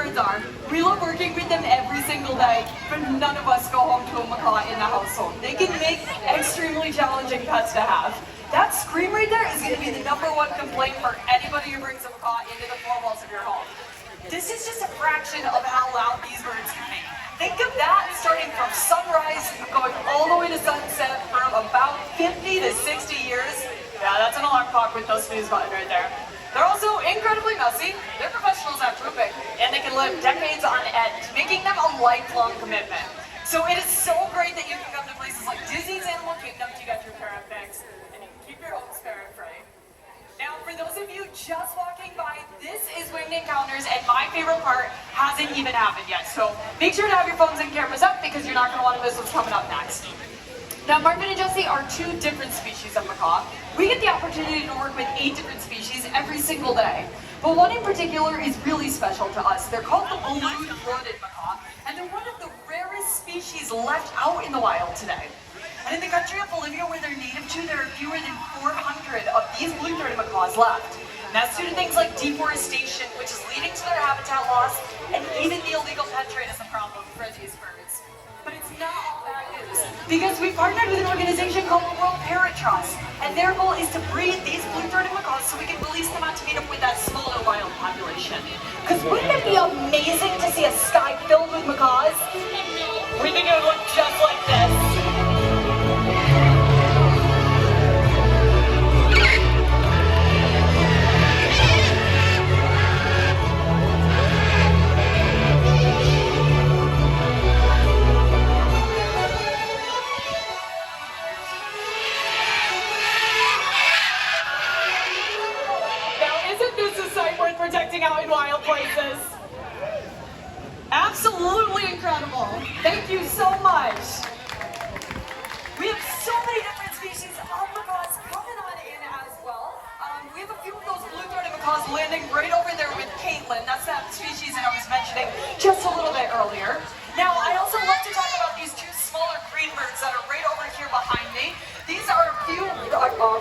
birds are. We love working with them every single day, but none of us go home to a macaw in the household. They can make extremely challenging pets to have. That scream right there is going to be the #1 complaint for anybody who brings a macaw into the four walls of your home. This is just a fraction of how loud these birds can be. Think of that starting from sunrise, going all the way to sunset for about 50 to 60 years. Yeah, that's an alarm clock with those snooze button right there. They're also incredibly messy. They're professionals at trooping, and they can live decades on end, making them a lifelong commitment. So it is so great that you can come to places like Disney's Animal Kingdom to get your parrot fix, and you can keep your home parrot free. Now, for those of you just walking by, this is Winged Encounters, and my favorite part hasn't even happened yet. So make sure to have your phones and cameras up because you're not going to want to miss what's coming up next. Now, Marvin and Jesse are 2 different species of macaw. We get the opportunity to work with 8 different species every single day. But one in particular is really special to us. They're called the blue-throated macaw, and they're one of the rarest species left out in the wild today. And in the country of Bolivia, where they're native to, there are fewer than 400 of these blue-throated macaws left. And that's due to things like deforestation, which is leading to their habitat loss, and even the illegal pet trade is a problem for these birds. But it's not all bad news, because we partnered with an organization called the World Parrot Trust, and their goal is to breed these blue-throated macaws so we can release them out to meet up with that smaller wild population. Because wouldn't it be amazing to see a sky filled with macaws? We think it would look just like this. Protecting out in wild places. Absolutely incredible. Thank you so much. We have so many different species of macaws coming on in as well. We have a few of those blue-throated macaws landing right over there with Caitlin. That's that species that I was mentioning just a little bit earlier. Now, I also love to talk about these 2 smaller green birds that are right over here behind me. These are a few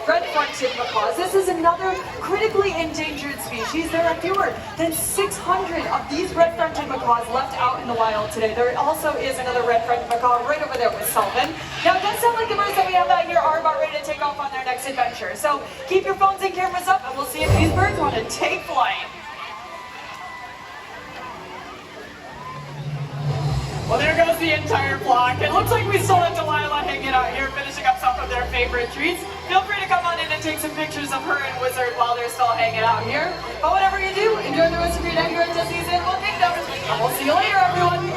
red-fronted macaws. This is another critically endangered species. There are fewer than 600 of these red-fronted macaws left out in the wild today. There also is another red-fronted macaw right over there with Sullivan. Now, it does sound like the birds that we have out here are about ready to take off on their next adventure. So keep your phones and cameras up, and we'll see if these birds want to take flight. Well, there goes the entire flock. It looks like we still have Delilah hanging out here, finishing up some of their favorite treats. Feel free to come on in and take some pictures of her and Wizard while they're still hanging out here. But whatever you do, enjoy the rest of your day here at Jesse's Animal Kingdom. And we'll see you later, everyone.